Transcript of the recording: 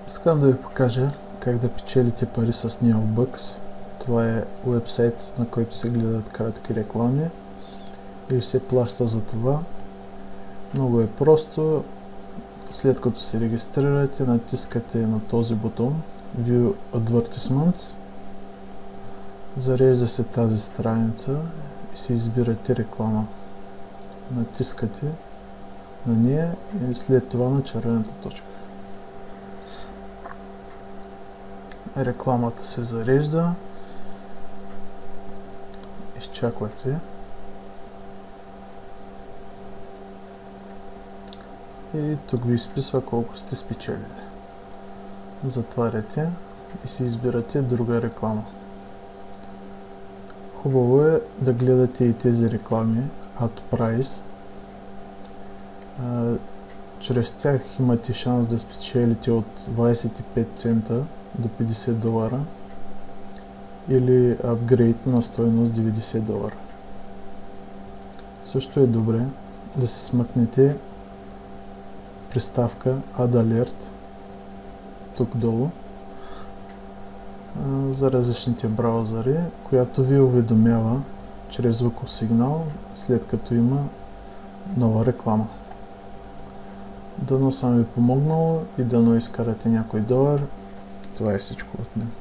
Искам да ви покажа как да печелите пари с NeoBucks. Това е уебсайт, на който се гледат кратки реклами и се плаща за това. Много е просто. След като се регистрирате, натискате на този бутон View Advertisements. Зарежда се тази страница и си избирате реклама. Натискате на нея и след това на червената точка. Рекламата се зарежда. Изчаквате. И тук ви изписва колко сте спечелили. Затваряте и си избирате друга реклама. Хубаво е да гледате и тези реклами Ad Price. Чрез тях имате шанс да спечелите от 25 цента до 50 долара или апгрейд на стойност 90 долара. Също е добре да си смъкнете приставка Ad Alert тук долу за различните браузъри, която ви уведомява чрез звуков сигнал, след като има нова реклама. Дано съм ви помогнал и дано изкарате някой долар. Това е всичко от мен.